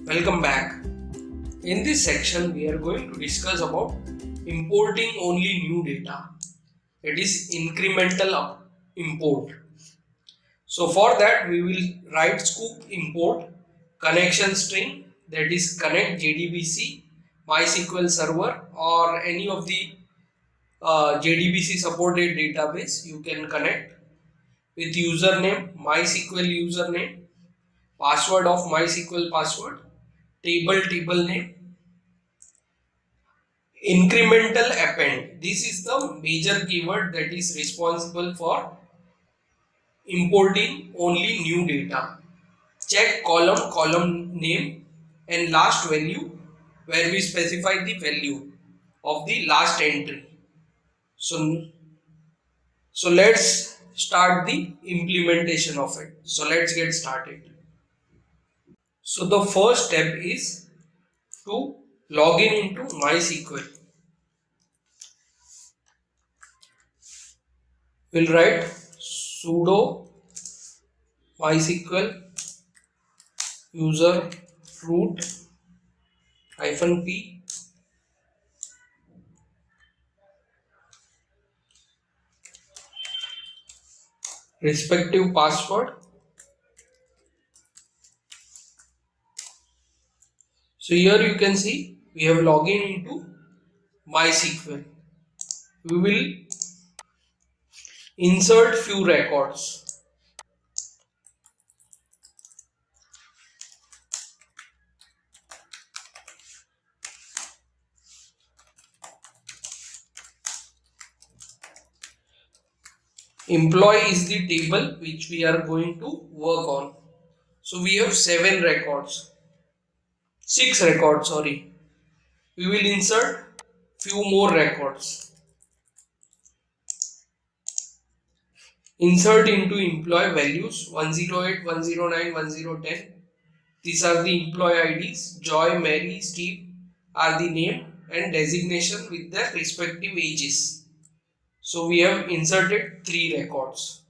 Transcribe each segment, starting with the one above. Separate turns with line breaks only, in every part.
Welcome back. In this section, we are going to discuss about importing only new data. It is incremental import. So for that, we will write Sqoop import connection string, that is connect JDBC, MySQL server or any of the JDBC supported database. You can connect with username, MySQL username, password of MySQL password, table name, incremental append. This is the major keyword that is responsible for importing only new data. Check column name and last value, where we specify the value of the last entry. So let's start the implementation of it. So let's get started. So the first step is to log in into MySQL. We'll write sudo MySQL user root -p respective password. So here you can see we have logged in into MySQL. We will insert few records. Employee is the table which we are going to work on. So we have 6 records, sorry. We will insert few more records. Insert into employee values 108, 109, 1010. These are the employee IDs. Joy, Mary, Steve are the name and designation with their respective ages. So we have inserted 3 records.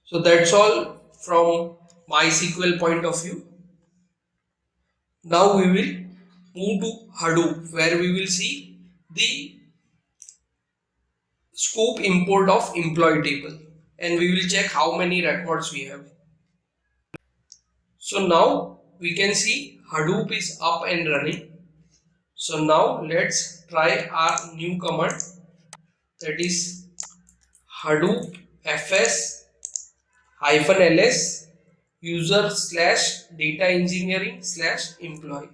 So that's all from MySQL point of view. Now we will move to Hadoop, where we will see the Sqoop import of employee table and we will check how many records we have. So now we can see Hadoop is up and running. So now let's try our new command, that is Hadoop FS -ls user / data engineering / employee.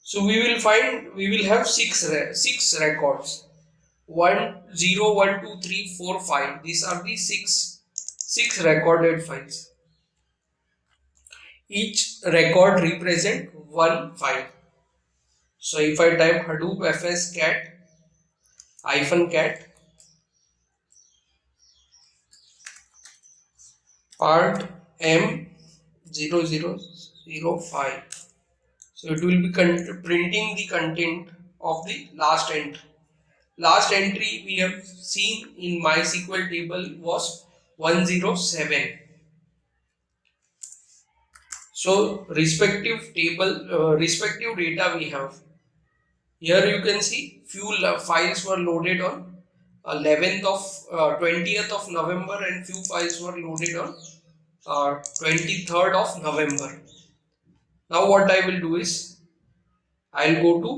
So we will have 6 records. 1, 0, 1, 2, 3, 4, 5. These are the 6 recorded files. Each record represent one file. So if I type Hadoop FS cat -cat part M0005, so it will be printing the content of the last entry. Last entry we have seen in MySQL table was 107. So respective data we have. Here you can see few files were loaded on 20th of November and few files were loaded on 23rd of November. Now what I will do is I'll go to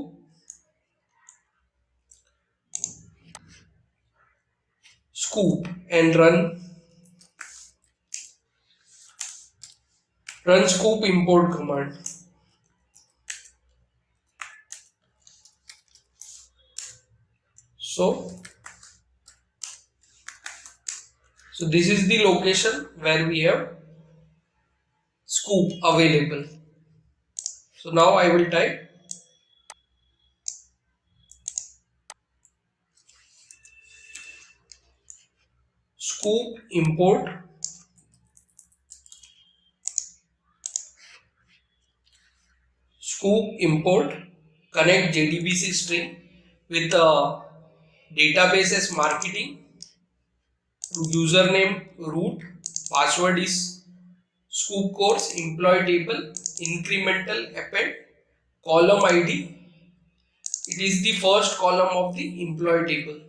Sqoop and run Sqoop import command. So this is the location where we have Sqoop available. So now I will type Sqoop import connect JDBC string with database as marketing, username root, password is Sqoop course, employee table, incremental append, column ID. It is the first column of the employee table,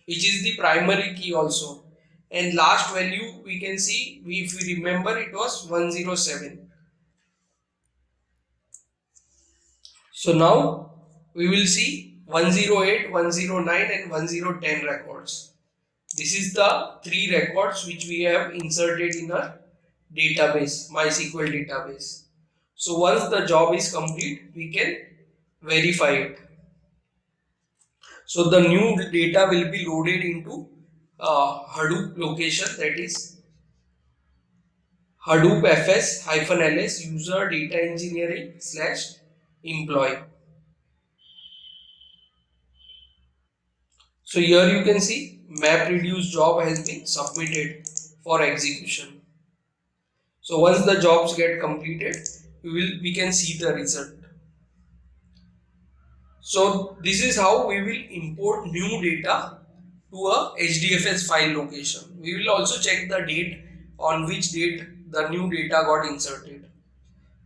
which is the primary key also. And last value we can see, if we remember, it was 107. So now we will see 108, 109 and 1010 records. This is the three records which we have inserted in our database, MySQL database. So once the job is complete, we can verify it. So the new data will be loaded into Hadoop location, that is Hadoop FS -ls user data engineering / employee. So here you can see map reduce job has been submitted for execution. So once the jobs get completed, we can see the result. So this is how we will import new data to a HDFS file location. We will also check the date on which date the new data got inserted.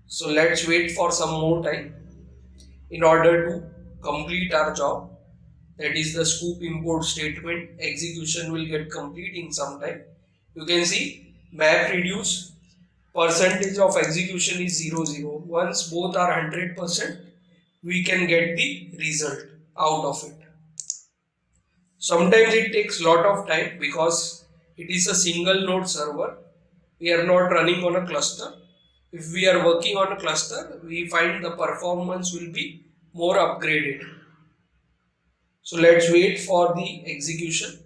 So let's wait for some more time in order to complete our job. That is the Sqoop import statement execution will get complete in some time. You can see map reduce percentage of execution is 00. Once both are 100%, we can get the result out of it. Sometimes it takes lot of time because it is a single node server. We are not running on a cluster. If we are working on a cluster, we find the performance will be more upgraded. So let's wait for the execution.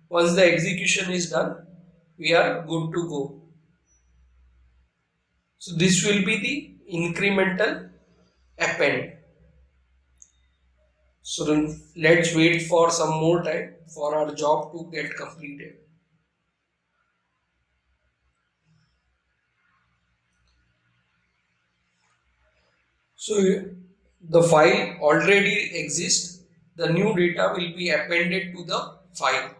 Once the execution is done, we are good to go. So this will be the incremental append. So let's wait for some more time for our job to get completed. So the file already exists. The new data will be appended to the file.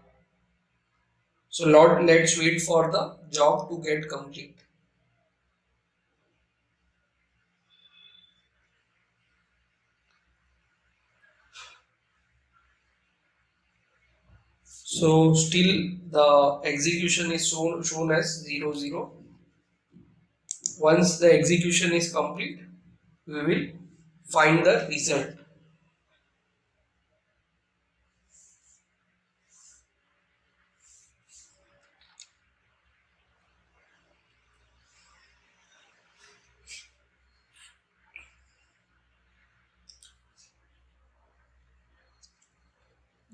So let's wait for the job to get complete. So still the execution is shown as 00. Once the execution is complete, we will find the result.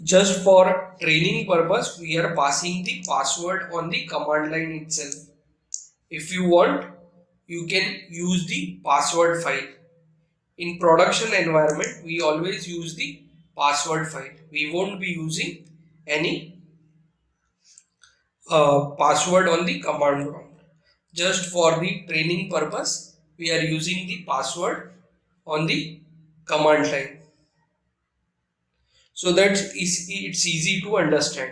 Just for training purpose, we are passing the password on the command line itself. If you want, you can use the password file. In production environment, we always use the password file. We won't be using any password on the command prompt. Just for the training purpose, we are using the password on the command line. So that it's easy to understand.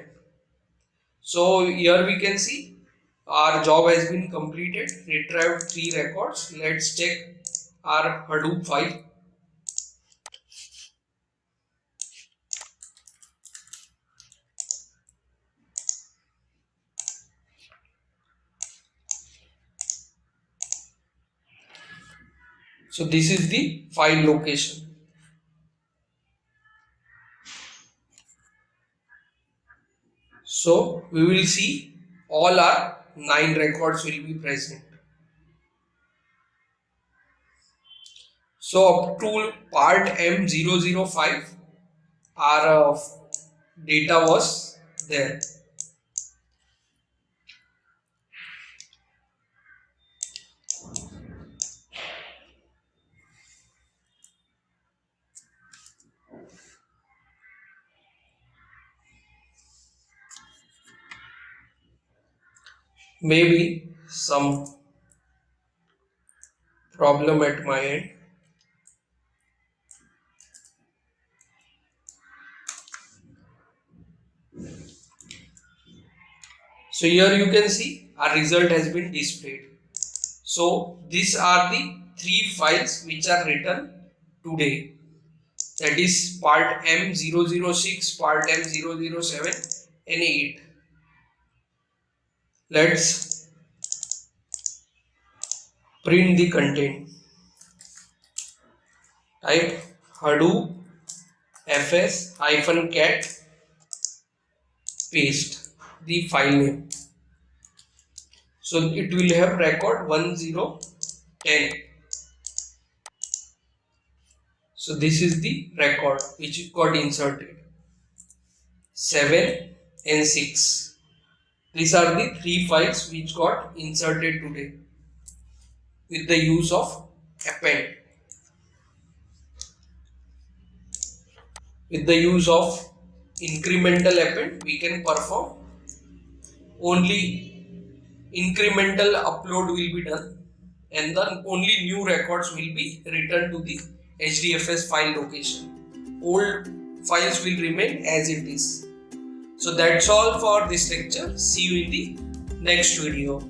So here we can see our job has been completed. Retrieved 3 records. Let's check our Hadoop file. So this is the file location. So we will see all our 9 records will be present. So up to part M005 our data was there. Maybe some problem at my end. So here you can see our result has been displayed. So these are the 3 files which are written today. That is part M006, part M007 and 8. Let's print the content. Type Hadoop fs -cat, paste the file name. So it will have record 1010. So this is the record which got inserted. 7 and 6. These are the 3 files which got inserted today with the use of append. With the use of incremental append, we can perform only incremental upload will be done and then only new records will be returned to the HDFS file location. Old files will remain as it is. So that's all for this lecture. See you in the next video.